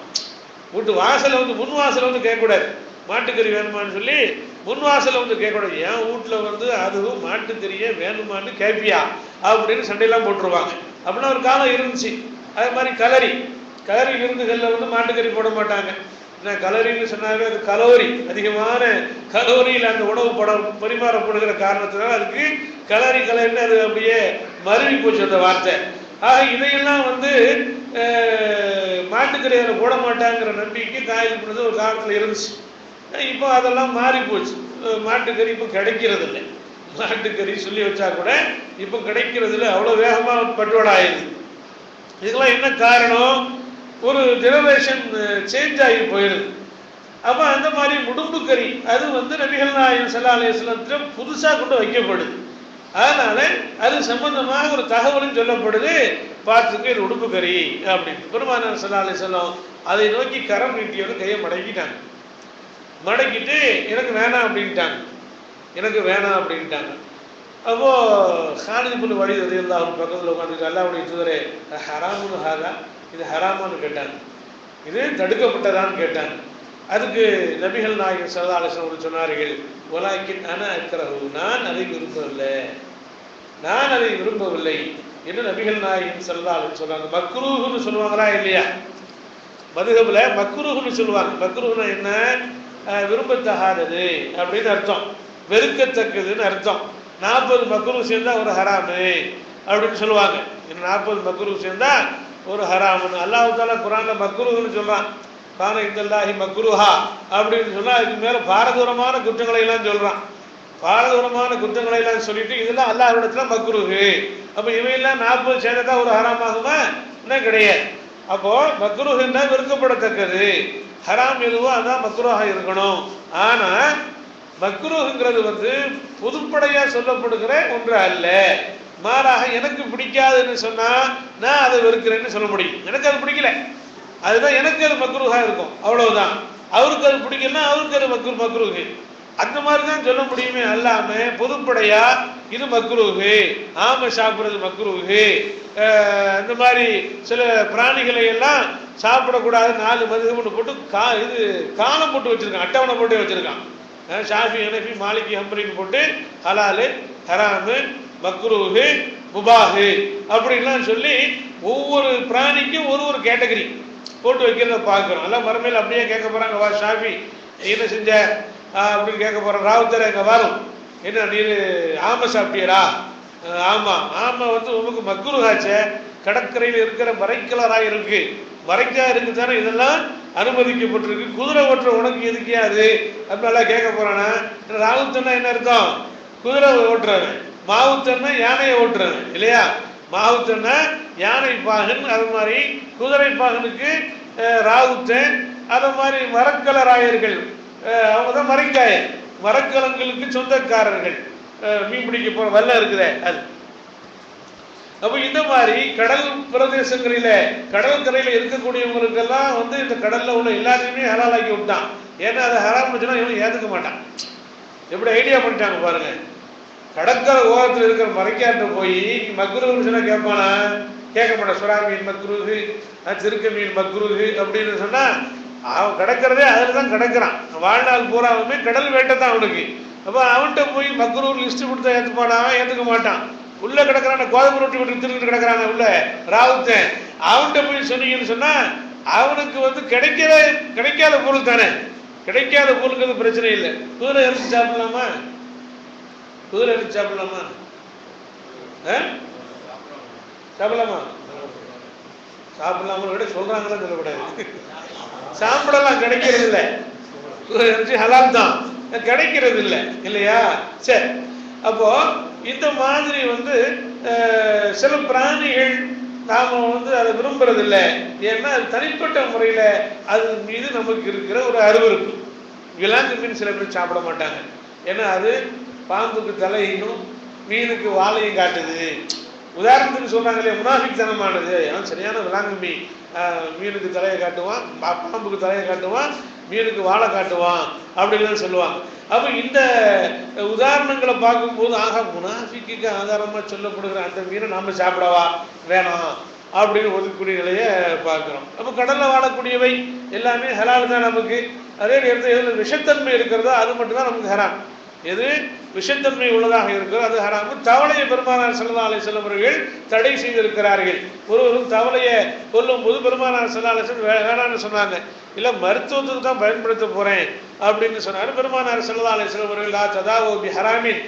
வீட்டு வாசலில் முன் வாசலில் கேட்கக்கூடாது. மாட்டுக்கறி வேணுமான்னு சொல்லி முன் வாசலில் கேட்கக்கூடாது. என் வீட்டில் அதுவும் மாட்டுக்கறியே வேணுமான்னு கேட்பியா அப்படின்னு சண்டையெல்லாம் போட்டுருவாங்க. அப்படின்னா ஒரு காலம் இருந்துச்சு. அதே மாதிரி கலரி விருந்துகளில் மாட்டுக்கறி போட மாட்டாங்க. ஏன்னா கலோரின்னு சொன்னாவே அது கலோரி, அதிகமான கலோரியில் அந்த உணவு பரிமாறப்படுகிற காரணத்தினால அதுக்கு கலரின்னு அது அப்படியே மருவி போச்சு அந்த வார்த்தை. ஆக இதையெல்லாம் வந்து மாட்டுக்கறியில் போட மாட்டாங்கிற நம்பிக்கை காயில் பண்ணது ஒரு காலத்தில் இருந்துச்சு. இப்போ அதெல்லாம் மாறி போச்சு. மாட்டுக்கறி இப்போ கிடைக்கிறது இல்லை. மாட்டுக்கறி சொல்லி வச்சா கூட இப்போ கிடைக்கிறது இல்லை, அவ்வளோ வேகமாக பட்டுவாடா ஆயிடுது. இதுக்கெல்லாம் என்ன காரணம்? ஒரு ஜெனரேஷன் சேஞ்ச் ஆகி போயிடுது. அப்போ அந்த மாதிரி உடும்பு கறி அது வந்து நபிகள் நாயகம் ஸல்லல்லாஹு அலைஹி வஸல்லம் புதுசாக கொண்டு வைக்கப்படுது. அதனால அது சம்பந்தமாக ஒரு தகவலும் சொல்லப்படுது, பார்த்துக்கு இது உடும்பு கறி அப்படின்னு. பெருமானார் ஸல்லல்லாஹு அலைஹி வஸல்லம் அதை நோக்கி கரம் நீட்டியோட கையை மடக்கிட்டாங்க. மடக்கிட்டு எனக்கு வேணாம் அப்படின்ட்டாங்க, எனக்கு வேணாம் அப்படின்ட்டாங்க. அப்போ ஹாலித் இப்னு வலீத் ரலியல்லாஹு அன்ஹு பக்கத்தில் உட்காந்துட்டு அல்லாஹ்வுடைய தூதரே ஹராமுன்னு ஹாதா, இது ஹராமான்னு கேட்டாங்க, இது தடுக்கப்பட்டதான்னு கேட்டாங்க. அதுக்கு நபிகள் நாயகம் ஸல்லல்லாஹு அலைஹி வஸல்லம் சொன்னார்கள், வலாக்கின் அனா அக்ரஹு, நான் அதை விரும்பவில்லை, நான் அதை விரும்பவில்லை என்று நபிகள் நாயகம் ஸல்லல்லாஹு அலைஹி வஸல்லம் சொன்னாங்க. மக்ரூஹ்னு சொல்லுவாங்களா இல்லையா? மதுஹப்ல மக்ரூஹ்னு சொல்லுவாங்க. மக்ரூஹ்னா என்ன? விரும்பத்தகாதது அப்படின்னு அர்த்தம், வெறுக்கத்தக்கதுன்னு அர்த்தம். 40 மக்ரூஹ் சேர்ந்தா ஒரு ஹராமு அப்படின்னு சொல்லுவாங்க. 40 மக்ரூஹ் சேர்ந்தா ஒரு ஹராமுன்னு அல்லாஹ் தஆலா குர்ஆன்ல மக்ரூஹ்னு சொல்றான். கான இந்தல்லாஹி மக்ரூஹா அப்படின்னு சொன்னா அதுக்கு மேல பாரதூரமான குற்றங்களை எல்லாம் சொல்றான். பாரதூரமான குற்றங்களை எல்லாம் சொல்லிட்டு இதெல்லாம் அல்லாஹ்விடத்துல மக்ரூஹ். அப்ப இவையெல்லாம் 40 சேர்ந்தா ஒரு ஹராமாகுமா? இன்னும் கிடையாது. அப்போ மக்ரூஹ்னா வெறுக்கப்படத்தக்கது, ஹராம் எதுவோ அதான் மக்ரூஹா இருக்கணும். ஆனா மக்ரூஹ்ங்கிறது வந்து பொதுப்படையா சொல்லப்படுகிற ஒன்று அல்ல. மாறாக எனக்கு பிடிக்காதுன்னு சொன்னா நான் அதை வெறுக்கிறேன்னு சொல்ல முடியும். எனக்கு அது பிடிக்கல, அதுதான் எனக்கு அது மக்ரூஹா இருக்கும், அவ்வளவுதான். அவருக்கு அது பிடிக்கலன்னா அவருக்கு அது மக்ரூஹ், அந்த மாதிரி தான் சொல்ல முடியுமே. அல்லாம பொதுப்படையா இது மக்ரூஹ், ஆமை சாப்பிட்றது மக்ரூஹ், இந்த மாதிரி சில பிராணிகளை எல்லாம் சாப்பிடக்கூடாது 4 மதுஹப்னு போட்டு இது காலம் போட்டு வச்சிருக்கான், அட்டவணை போட்டு வச்சிருக்கான். ஷாஃபி, ஹனஃபி, மாலிகி, ஹம்பலின்னு போட்டு ஹலாலு, ஹராமு, மக்ரூஹ், முபாஹு அப்படின்லாம் சொல்லி ஒவ்வொரு பிராணிக்கும் ஒரு கேட்டகரி போட்டு வைக்கிறத பார்க்குறோம். எல்லாம் மறுமையில் அப்படியே கேட்க போகிறாங்க, வா ஷாஃபி என்ன செஞ்ச அப்படின்னு கேட்க போகிறோம். ராவுத்தர் எங்கே வரும், என்ன நீ ஆமை சாப்பிட்டியரா? ஆமாம், ஆமை வந்து உமக்கு மக்ரூஹாச்சே, கடற்கரையில் இருக்கிற மரைக்கலராக இருக்கு, மறைக்கா இருக்கு தானே, இதெல்லாம் அனுமதிக்கப்பட்டிருக்கு. குதிரை ஓட்டுற உனக்கு எதுக்கே அது அப்படிலாம் கேட்க போறானா? ராவுத்தன்னா என்ன அர்த்தம்? குதிரை ஓட்டுறவன். மாவுத்தன்னா யானையை ஓட்டுறவன் இல்லையா? மாவுத்தன்னா யானை பாகன், அது மாதிரி குதிரை பாகனுக்கு ராவுத்தன், அது மாதிரி மரக்கலராயர்கள் அவங்க தான் மரைக்காயர், மரக்கலங்களுக்கு சொந்தக்காரர்கள். மீன் பிடிக்க போற வல்ல இருக்குதே அது. அப்போ இந்த மாதிரி கடல் பிரதேசங்களில கடற்கரையில இருக்கக்கூடியவங்களுக்கெல்லாம் வந்து இந்த கடல்ல உள்ள எல்லாத்தையுமே ஹலாலாக்கி விட்டான். ஏன்னா அதை ஹராம் சொன்னா இவன் ஏத்துக்க மாட்டான். எப்படி ஐடியா பண்ணிட்டாங்க பாருங்க. கடற்கரை ஓரத்தில் இருக்கிற மரைக்காட்ட போய் மக்ரூஹ்னு சொன்னா கேட்பானா? கேட்க மாட்டான். சுறா மீன் மக்ரூஹ், திருக்க மீன் மக்ரூஹ் அப்படின்னு சொன்னா அவன் கிடக்கிறதே அதில் தான் கிடக்கிறான். வாழ்நாள் பூராவுமே கடல் வேட்டை தான் அவனுக்கு. அப்போ அவன்கிட்ட போய் மக்ரூஹ் லிஸ்ட் கொடுத்தா ஏற்றுப்பானா? ஏற்றுக்க மாட்டான். உள்ள கிடக்கிறான கோதுமை ரொட்டி விட்டு திருட்டு கிடக்கிறான உள்ள ராவுத்தன், அவன்கிட்ட போய் சொன்னீங்கன்னு சொன்னா அவனுக்கு வந்து கிடைக்காத பொருள் தானே. கிடைக்காத பொருளுக்கு பிரச்சனை இல்லை. குதிரை இறைச்சி சாப்பிடலாமா? குதிரை இறைச்சி சாப்பிடலாமா? சாப்பிடலாமா? சாப்பிடலாமா விட சொல்றாங்களா சொல்லக்கூடாது. சாப்பிடலாம், கிடைக்கிறது இல்லை. குதிரை இறைச்சி ஹலால் தான், கிடைக்கிறது இல்லை இல்லையா? சரி, அப்போ இந்த மாதிரி வந்து சில பிராணிகள் நாம வந்து அதை விரும்புறதில்லை. ஏன்னா அது தனிப்பட்ட முறையில அது மீது நமக்கு இருக்கிற ஒரு அருவருப்பு. விலாங்கு மீன் சில பேர் சாப்பிட மாட்டாங்க. ஏன்னா அது பாம்புக்கு தலையையும் மீனுக்கு வாழையும் காட்டுது. உதாரணத்துக்கு சொல்றாங்க இல்லையா, முனாஃபிக் தனமானது. அவன் சரியான விலாங்கு மீன், மீனுக்கு தலையை காட்டுவான், பாம்புக்கு தலையை காட்டுவான், மீனுக்கு வாழை காட்டுவான் அப்படின்னு சொல்லுவாங்க. அப்போ இந்த உதாரணங்களை பார்க்கும்போது ஆக முனாஃபிக்கு ஆதாரமாக சொல்லப்படுகிற அந்த மீனை நாம சாப்பிடவா வேணாம் அப்படின்னு ஒதுக்கக்கூடிய நிலையை பார்க்குறோம். அப்போ கடலில் வாழக்கூடியவை எல்லாமே ஹலால் தான் நமக்கு. அதே நேரத்தில் எதில் விஷத்தன்மை இருக்கிறதோ அது மட்டும்தான் நமக்கு ஹராம். எது விஷத்தன்மை உள்ளதாக இருக்கிறோ அது ஹராம். தவளையை பெருமானார் ஸல்லல்லாஹு அலைஹி வஸல்லம் அவர்கள் தடை செய்திருக்கிறார்கள். ஒருவரும் தவளையை கொல்லும் போது பெருமானார் ஸல்லல்லாஹு அலைஹி வஸல்லம் வேணான்னு சொன்னாங்க. இல்லை மருத்துவத்துக்கு தான் பயன்படுத்த போறேன் அப்படின்னு சொன்னார். பெருமானார் ஸல்லல்லாஹு அலைஹி வஸல்லம் அவர்கள் லா ததாவு பி ஹராமின்